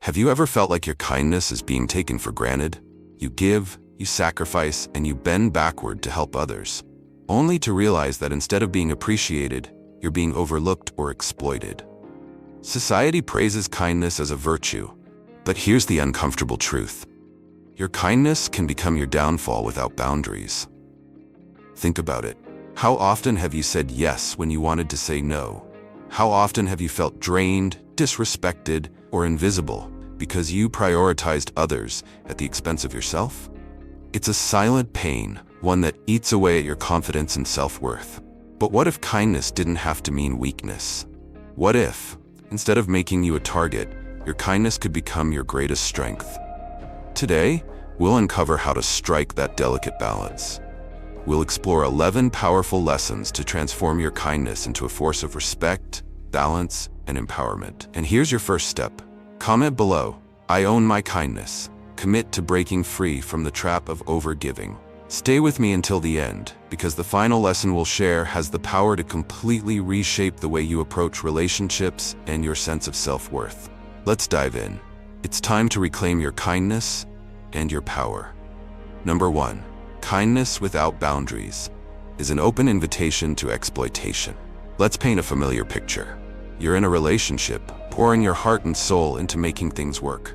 Have you ever felt like your kindness is being taken for granted? You give, you sacrifice, and you bend backward to help others, only to realize that instead of being appreciated, you're being overlooked or exploited. Society praises kindness as a virtue, but here's the uncomfortable truth. Your kindness can become your downfall without boundaries. Think about it. How often have you said yes when you wanted to say no? How often have you felt drained, disrespected, or invisible because you prioritized others at the expense of yourself? It's a silent pain, one that eats away at your confidence and self-worth. But what if kindness didn't have to mean weakness? What if, instead of making you a target, your kindness could become your greatest strength? Today, we'll uncover how to strike that delicate balance. We'll explore 11 powerful lessons to transform your kindness into a force of respect, balance, and empowerment. And here's your first step. Comment below, "I own my kindness." Commit to breaking free from the trap of overgiving. Stay with me until the end, because the final lesson we'll share has the power to completely reshape the way you approach relationships and your sense of self-worth. Let's dive in. It's time to reclaim your kindness and your power. Number 1. Kindness without boundaries is an open invitation to exploitation. Let's paint a familiar picture. You're in a relationship, pouring your heart and soul into making things work.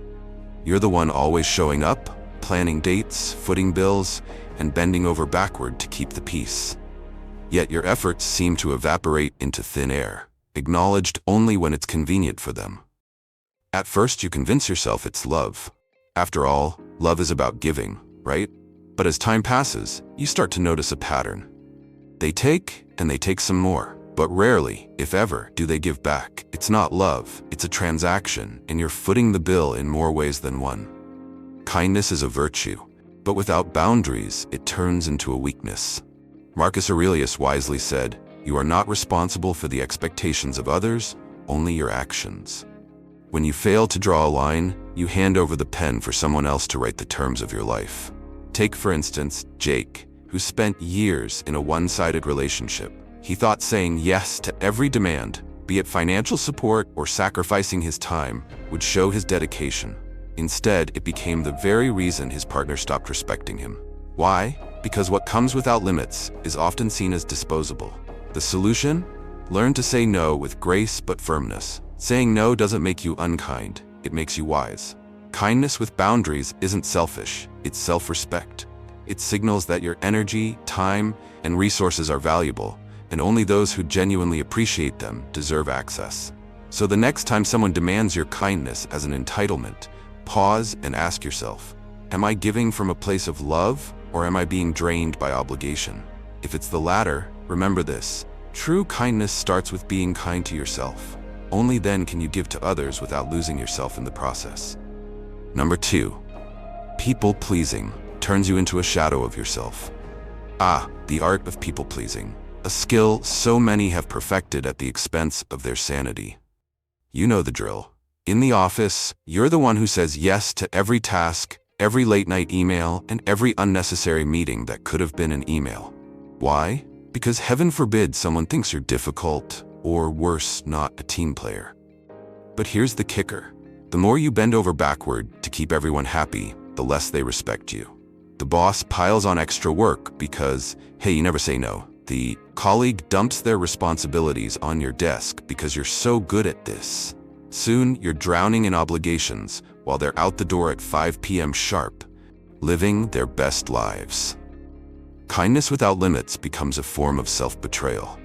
You're the one always showing up, planning dates, footing bills, and bending over backward to keep the peace. Yet your efforts seem to evaporate into thin air, acknowledged only when it's convenient for them. At first, you convince yourself it's love. After all, love is about giving, right? But as time passes, you start to notice a pattern. They take, and they take some more, but rarely, if ever, do they give back. It's not love, it's a transaction, and you're footing the bill in more ways than one. Kindness is a virtue, but without boundaries, it turns into a weakness. Marcus Aurelius wisely said, "You are not responsible for the expectations of others, only your actions." When you fail to draw a line, you hand over the pen for someone else to write the terms of your life. Take, for instance, Jake, who spent years in a one-sided relationship. He thought saying yes to every demand, be it financial support or sacrificing his time, would show his dedication. Instead, it became the very reason his partner stopped respecting him. Why? Because what comes without limits is often seen as disposable. The solution? Learn to say no with grace but firmness. Saying no doesn't make you unkind, it makes you wise. Kindness with boundaries isn't selfish, it's self-respect. It signals that your energy, time, and resources are valuable, and only those who genuinely appreciate them deserve access. So the next time someone demands your kindness as an entitlement, pause and ask yourself, am I giving from a place of love, or am I being drained by obligation? If it's the latter, remember this: true kindness starts with being kind to yourself. Only then can you give to others without losing yourself in the process. Number 2. People-pleasing turns you into a shadow of yourself. The art of people-pleasing, a skill so many have perfected at the expense of their sanity. You know the drill. In the office, you're the one who says yes to every task, every late-night email, and every unnecessary meeting that could have been an email. Why? Because heaven forbid someone thinks you're difficult, or worse, not a team player. But here's the kicker. The more you bend over backward to keep everyone happy, the less they respect you. The boss piles on extra work because, hey, you never say no. The colleague dumps their responsibilities on your desk because you're so good at this. Soon, you're drowning in obligations while they're out the door at 5 p.m. sharp, living their best lives. Kindness without limits becomes a form of self-betrayal.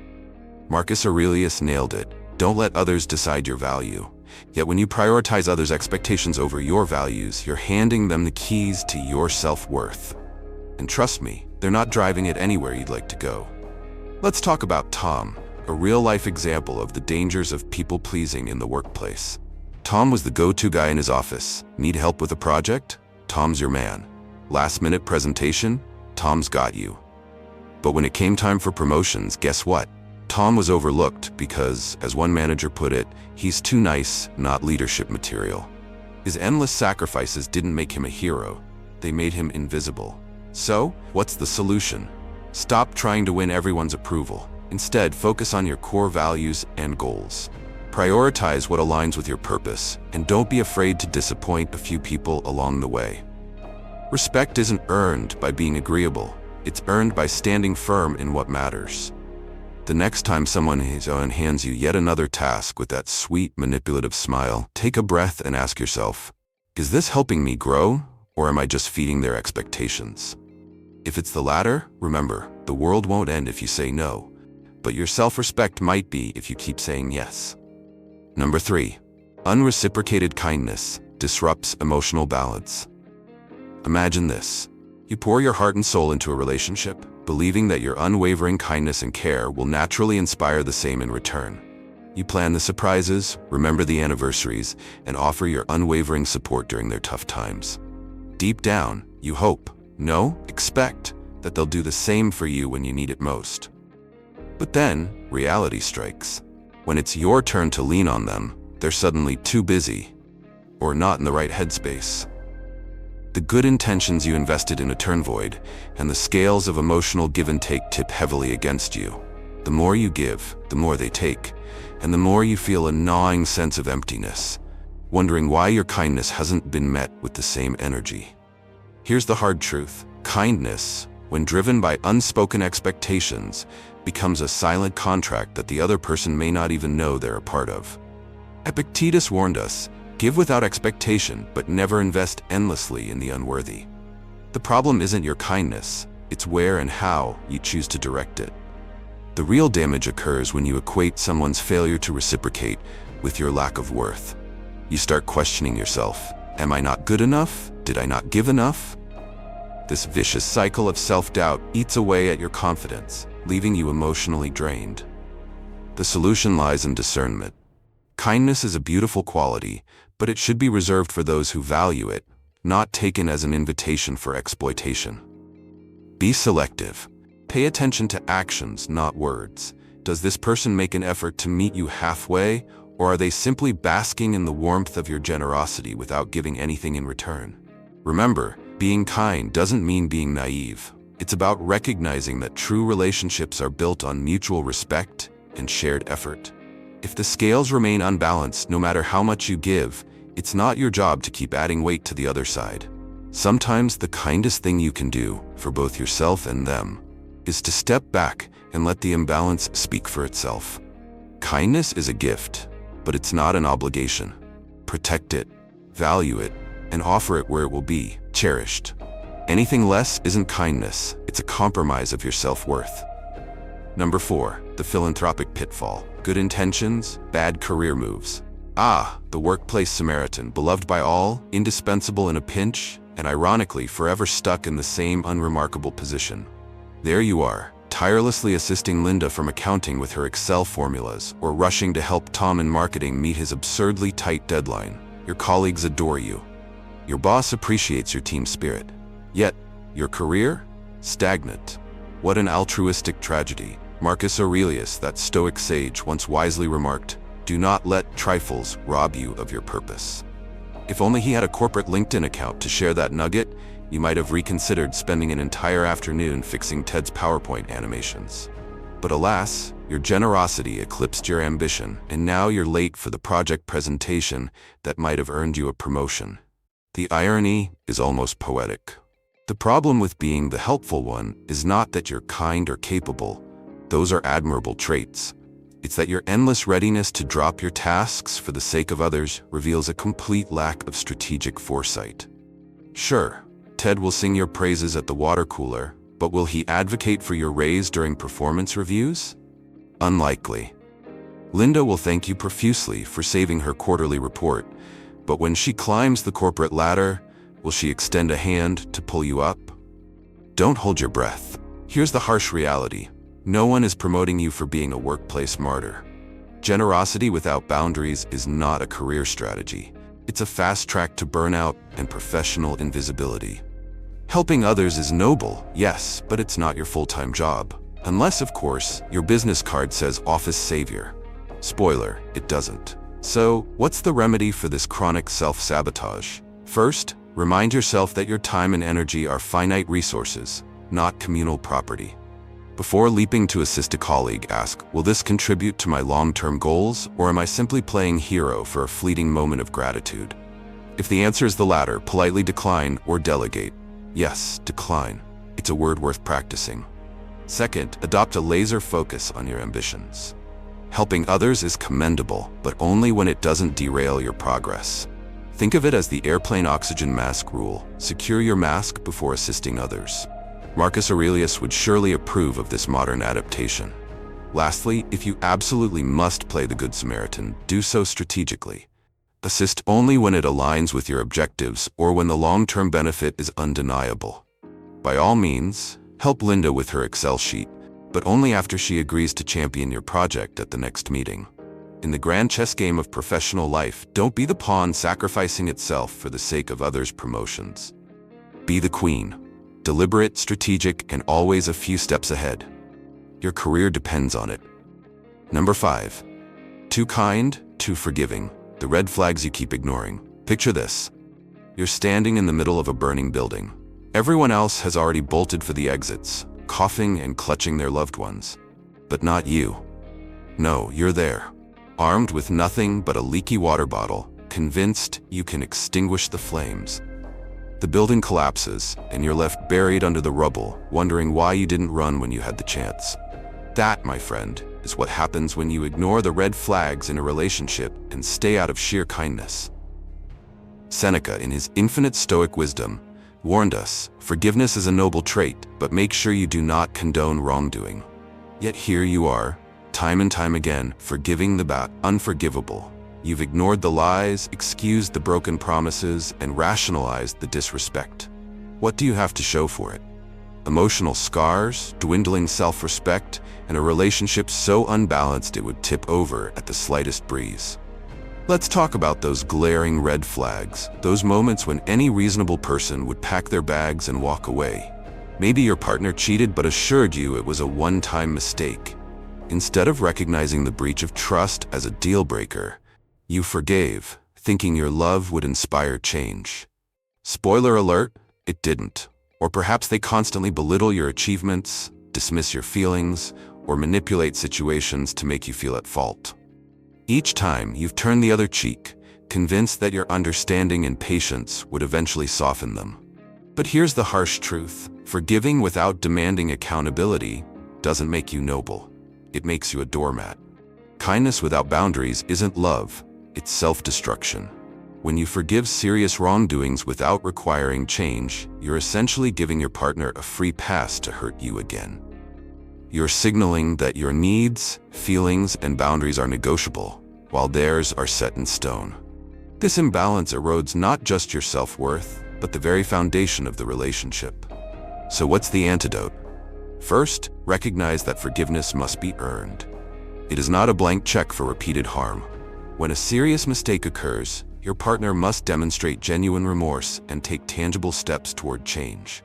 Marcus Aurelius nailed it. Don't let others decide your value. Yet when you prioritize others' expectations over your values, you're handing them the keys to your self-worth. And trust me, they're not driving it anywhere you'd like to go. Let's talk about Tom, a real-life example of the dangers of people-pleasing in the workplace. Tom was the go-to guy in his office. Need help with a project? Tom's your man. Last-minute presentation? Tom's got you. But when it came time for promotions, guess what? Tom was overlooked because, as one manager put it, he's too nice, not leadership material. His endless sacrifices didn't make him a hero. They made him invisible. So, what's the solution? Stop trying to win everyone's approval. Instead, focus on your core values and goals. Prioritize what aligns with your purpose, and don't be afraid to disappoint a few people along the way. Respect isn't earned by being agreeable. It's earned by standing firm in what matters. The next time someone hands you yet another task with that sweet, manipulative smile, take a breath and ask yourself, is this helping me grow, or am I just feeding their expectations? If it's the latter, remember, the world won't end if you say no, but your self-respect might be if you keep saying yes. Number 3. Unreciprocated kindness disrupts emotional balance. Imagine this. You pour your heart and soul into a relationship, believing that your unwavering kindness and care will naturally inspire the same in return. You plan the surprises, remember the anniversaries, and offer your unwavering support during their tough times. Deep down, you hope, expect that they'll do the same for you when you need it most. But then, reality strikes. When it's your turn to lean on them, they're suddenly too busy, or not in the right headspace. The good intentions you invested in turn void, and the scales of emotional give and take tip heavily against you. The more you give, the more they take, and the more you feel a gnawing sense of emptiness, wondering why your kindness hasn't been met with the same energy. Here's the hard truth. Kindness, when driven by unspoken expectations, becomes a silent contract that the other person may not even know they're a part of. Epictetus warned us, give without expectation, but never invest endlessly in the unworthy. The problem isn't your kindness, it's where and how you choose to direct it. The real damage occurs when you equate someone's failure to reciprocate with your lack of worth. You start questioning yourself. Am I not good enough? Did I not give enough? This vicious cycle of self-doubt eats away at your confidence, leaving you emotionally drained. The solution lies in discernment. Kindness is a beautiful quality, but it should be reserved for those who value it, not taken as an invitation for exploitation. Be selective. Pay attention to actions, not words. Does this person make an effort to meet you halfway, or are they simply basking in the warmth of your generosity without giving anything in return? Remember, being kind doesn't mean being naive. It's about recognizing that true relationships are built on mutual respect and shared effort. If the scales remain unbalanced no matter how much you give, it's not your job to keep adding weight to the other side. Sometimes the kindest thing you can do, for both yourself and them, is to step back and let the imbalance speak for itself. Kindness is a gift, but it's not an obligation. Protect it, value it, and offer it where it will be cherished. Anything less isn't kindness, it's a compromise of your self-worth. Number 4, the philanthropic pitfall. Good intentions, bad career moves. The workplace Samaritan, beloved by all, indispensable in a pinch, and ironically forever stuck in the same unremarkable position. There you are, tirelessly assisting Linda from accounting with her Excel formulas, or rushing to help Tom in marketing meet his absurdly tight deadline. Your colleagues adore you. Your boss appreciates your team spirit. Yet, your career? Stagnant. What an altruistic tragedy. Marcus Aurelius, that Stoic sage, once wisely remarked, "Do not let trifles rob you of your purpose." If only he had a corporate LinkedIn account to share that nugget, you might have reconsidered spending an entire afternoon fixing Ted's PowerPoint animations. But alas, your generosity eclipsed your ambition, and now you're late for the project presentation that might have earned you a promotion. The irony is almost poetic. The problem with being the helpful one is not that you're kind or capable. Those are admirable traits. It's that your endless readiness to drop your tasks for the sake of others reveals a complete lack of strategic foresight. Sure, Ted will sing your praises at the water cooler, but will he advocate for your raise during performance reviews? Unlikely. Linda will thank you profusely for saving her quarterly report, but when she climbs the corporate ladder, will she extend a hand to pull you up? Don't hold your breath. Here's the harsh reality. No one is promoting you for being a workplace martyr. Generosity without boundaries is not a career strategy. It's a fast track to burnout and professional invisibility. Helping others is noble, yes, but it's not your full-time job. Unless, of course, your business card says office savior. Spoiler, it doesn't. So, what's the remedy for this chronic self-sabotage? First, remind yourself that your time and energy are finite resources, not communal property. Before leaping to assist a colleague, ask, will this contribute to my long-term goals, or am I simply playing hero for a fleeting moment of gratitude? If the answer is the latter, politely decline or delegate. Yes, decline. It's a word worth practicing. Second, adopt a laser focus on your ambitions. Helping others is commendable, but only when it doesn't derail your progress. Think of it as the airplane oxygen mask rule. Secure your mask before assisting others. Marcus Aurelius would surely approve of this modern adaptation. Lastly, if you absolutely must play the Good Samaritan, do so strategically. Assist only when it aligns with your objectives or when the long-term benefit is undeniable. By all means, help Linda with her Excel sheet, but only after she agrees to champion your project at the next meeting. In the grand chess game of professional life, don't be the pawn sacrificing itself for the sake of others' promotions. Be the queen. Deliberate, strategic, and always a few steps ahead. Your career depends on it. Number 5. Too kind, too forgiving. The red flags you keep ignoring. Picture this. You're standing in the middle of a burning building. Everyone else has already bolted for the exits, coughing and clutching their loved ones. But not you. No, you're there, armed with nothing but a leaky water bottle, convinced you can extinguish the flames. The building collapses, and you're left buried under the rubble, wondering why you didn't run when you had the chance. That, my friend, is what happens when you ignore the red flags in a relationship and stay out of sheer kindness. Seneca, in his infinite Stoic wisdom, warned us, forgiveness is a noble trait, but make sure you do not condone wrongdoing. Yet here you are, time and time again, forgiving the unforgivable. You've ignored the lies, excused the broken promises, and rationalized the disrespect. What do you have to show for it? Emotional scars, dwindling self-respect, and a relationship so unbalanced it would tip over at the slightest breeze. Let's talk about those glaring red flags, those moments when any reasonable person would pack their bags and walk away. Maybe your partner cheated but assured you it was a one-time mistake. Instead of recognizing the breach of trust as a deal-breaker, you forgave, thinking your love would inspire change. Spoiler alert, it didn't. Or perhaps they constantly belittle your achievements, dismiss your feelings, or manipulate situations to make you feel at fault. Each time you've turned the other cheek, convinced that your understanding and patience would eventually soften them. But here's the harsh truth. Forgiving without demanding accountability doesn't make you noble. It makes you a doormat. Kindness without boundaries isn't love. It's self-destruction. When you forgive serious wrongdoings without requiring change, you're essentially giving your partner a free pass to hurt you again. You're signaling that your needs, feelings, and boundaries are negotiable, while theirs are set in stone. This imbalance erodes not just your self-worth, but the very foundation of the relationship. So what's the antidote? First, recognize that forgiveness must be earned. It is not a blank check for repeated harm. When a serious mistake occurs, your partner must demonstrate genuine remorse and take tangible steps toward change.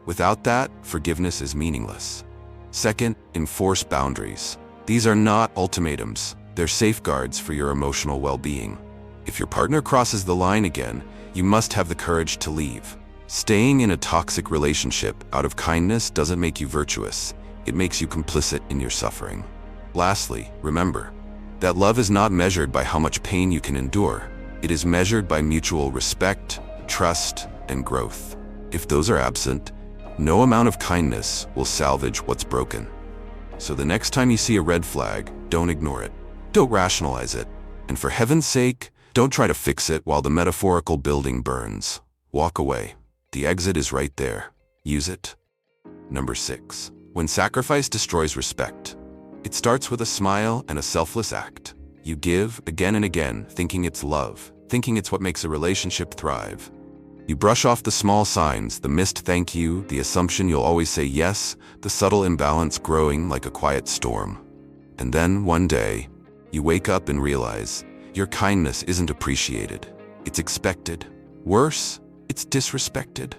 Without that, forgiveness is meaningless. Second, enforce boundaries. These are not ultimatums, they're safeguards for your emotional well-being. If your partner crosses the line again, you must have the courage to leave. Staying in a toxic relationship out of kindness doesn't make you virtuous, it makes you complicit in your suffering. Lastly, remember that love is not measured by how much pain you can endure. It is measured by mutual respect, trust, and growth. If those are absent, no amount of kindness will salvage what's broken. So the next time you see a red flag, don't ignore it. Don't rationalize it. And for heaven's sake, don't try to fix it while the metaphorical building burns. Walk away. The exit is right there. Use it. Number 6. When sacrifice destroys respect. It starts with a smile and a selfless act. You give again and again, thinking it's love, thinking it's what makes a relationship thrive. You brush off the small signs, the missed thank you, the assumption you'll always say yes, the subtle imbalance growing like a quiet storm. And then, one day, you wake up and realize your kindness isn't appreciated. It's expected. Worse, it's disrespected.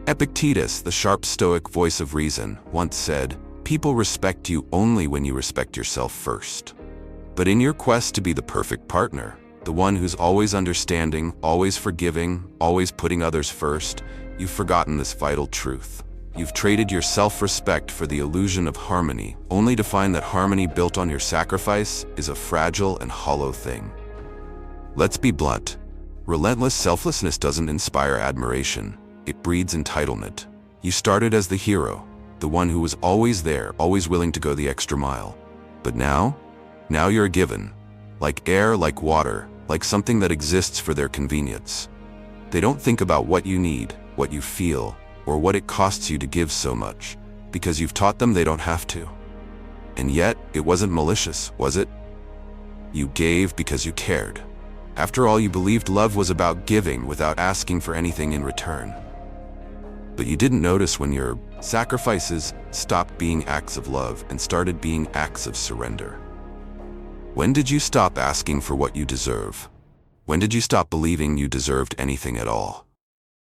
Epictetus, the sharp Stoic voice of reason, once said, "People respect you only when you respect yourself first." But in your quest to be the perfect partner, the one who's always understanding, always forgiving, always putting others first, you've forgotten this vital truth. You've traded your self-respect for the illusion of harmony, only to find that harmony built on your sacrifice is a fragile and hollow thing. Let's be blunt. Relentless selflessness doesn't inspire admiration. It breeds entitlement. You started as the hero, the one who was always there, always willing to go the extra mile. But now you're a given. Like air, like water, like something that exists for their convenience. They don't think about what you need, what you feel, or what it costs you to give so much, because you've taught them they don't have to. And yet, it wasn't malicious, was it? You gave because you cared. After all, you believed love was about giving without asking for anything in return. But you didn't notice when your sacrifices stopped being acts of love and started being acts of surrender. When did you stop asking for what you deserve? When did you stop believing you deserved anything at all?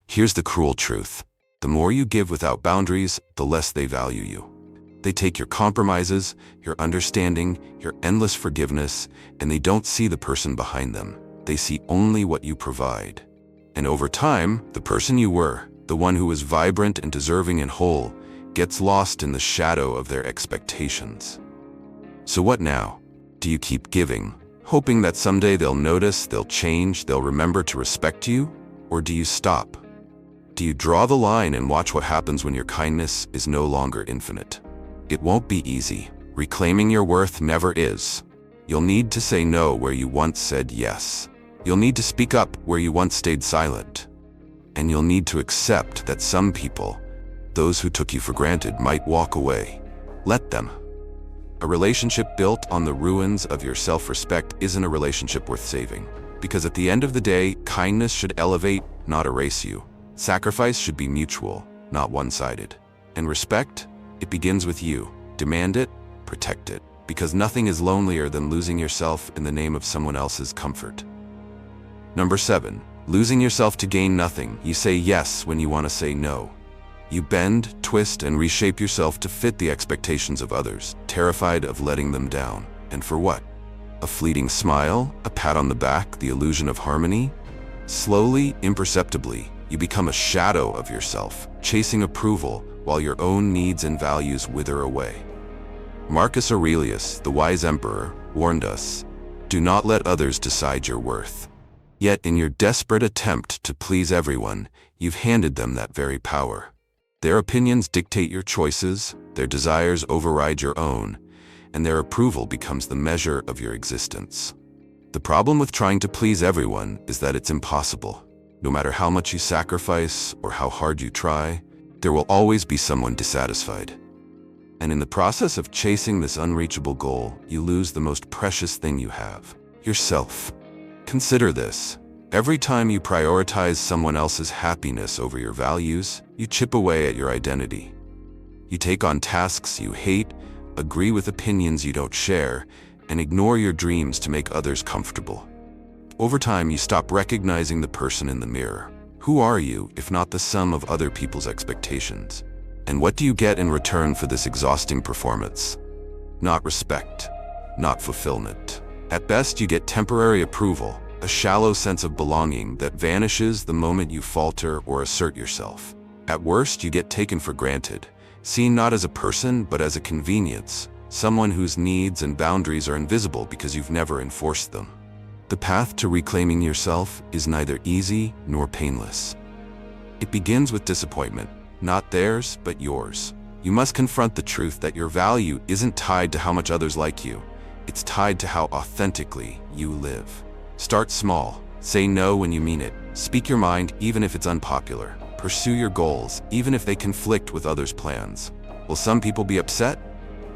Here's the cruel truth. The more you give without boundaries, the less they value you. They take your compromises, your understanding, your endless forgiveness, and they don't see the person behind them. They see only what you provide. And over time, the person you were, the one who was vibrant and deserving and whole, gets lost in the shadow of their expectations. So what now? Do you keep giving, hoping that someday they'll notice, they'll change, they'll remember to respect you? Or do you stop? Do you draw the line and watch what happens when your kindness is no longer infinite? It won't be easy. Reclaiming your worth never is. You'll need to say no where you once said yes. You'll need to speak up where you once stayed silent. And you'll need to accept that some people, those who took you for granted, might walk away. Let them. A relationship built on the ruins of your self-respect isn't a relationship worth saving. Because at the end of the day, kindness should elevate, not erase you. Sacrifice should be mutual, not one-sided. And respect, it begins with you. Demand it, protect it. Because nothing is lonelier than losing yourself in the name of someone else's comfort. Number 7. Losing yourself to gain nothing. You say yes when you want to say no. You bend, twist, and reshape yourself to fit the expectations of others, terrified of letting them down. And for what? A fleeting smile? A pat on the back? The illusion of harmony? Slowly, imperceptibly, you become a shadow of yourself, chasing approval while your own needs and values wither away. Marcus Aurelius, the wise emperor, warned us, "Do not let others decide your worth." Yet in your desperate attempt to please everyone, you've handed them that very power. Their opinions dictate your choices, their desires override your own, and their approval becomes the measure of your existence. The problem with trying to please everyone is that it's impossible. No matter how much you sacrifice or how hard you try, there will always be someone dissatisfied. And in the process of chasing this unreachable goal, you lose the most precious thing you have, yourself. Consider this. Every time you prioritize someone else's happiness over your values, you chip away at your identity. You take on tasks you hate, agree with opinions you don't share, and ignore your dreams to make others comfortable. Over time, you stop recognizing the person in the mirror. Who are you, if not the sum of other people's expectations? And what do you get in return for this exhausting performance? Not respect, not fulfillment. At best, you get temporary approval, a shallow sense of belonging that vanishes the moment you falter or assert yourself. At worst, you get taken for granted, seen not as a person but as a convenience, someone whose needs and boundaries are invisible because you've never enforced them. The path to reclaiming yourself is neither easy nor painless. It begins with disappointment, not theirs, but yours. You must confront the truth that your value isn't tied to how much others like you. It's tied to how authentically you live. Start small. Say no when you mean it. Speak your mind even if it's unpopular. Pursue your goals even if they conflict with others' plans. Will some people be upset?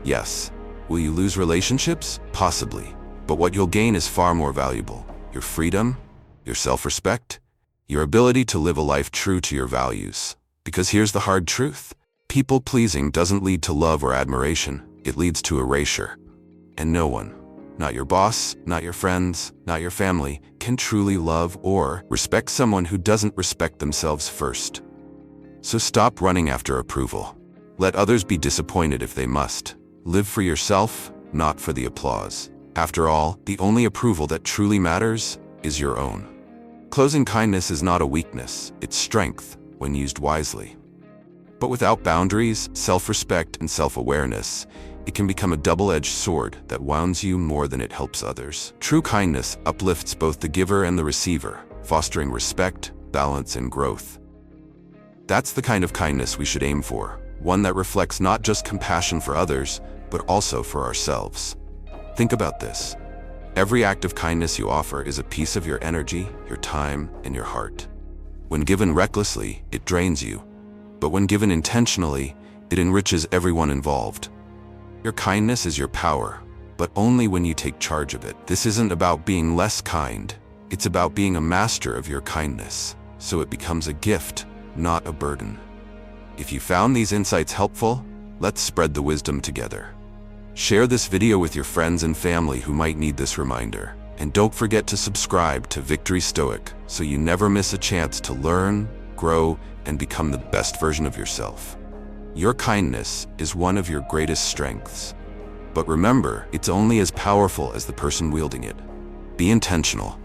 Yes. Will you lose relationships? Possibly. But what you'll gain is far more valuable. Your freedom, your self-respect, your ability to live a life true to your values. Because here's the hard truth. People-pleasing doesn't lead to love or admiration. It leads to erasure. And no one, not your boss, not your friends, not your family, can truly love or respect someone who doesn't respect themselves first. So stop running after approval. Let others be disappointed if they must. Live for yourself, not for the applause. After all, the only approval that truly matters is your own. Closing kindness is not a weakness, it's strength when used wisely. But without boundaries, self-respect, and self-awareness, it can become a double-edged sword that wounds you more than it helps others. True kindness uplifts both the giver and the receiver, fostering respect, balance, and growth. That's the kind of kindness we should aim for, one that reflects not just compassion for others, but also for ourselves. Think about this. Every act of kindness you offer is a piece of your energy, your time, and your heart. When given recklessly, it drains you. But when given intentionally, it enriches everyone involved. Your kindness is your power, but only when you take charge of it. This isn't about being less kind. It's about being a master of your kindness, so it becomes a gift, not a burden. If you found these insights helpful, let's spread the wisdom together. Share this video with your friends and family who might need this reminder. And don't forget to subscribe to Victory Stoic so you never miss a chance to learn, grow, and become the best version of yourself. Your kindness is one of your greatest strengths. But remember, it's only as powerful as the person wielding it. Be intentional.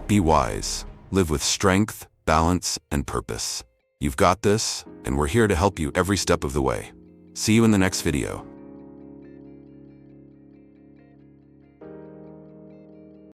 Be wise. Live with strength, balance, and purpose. You've got this, and we're here to help you every step of the way. See you in the next video.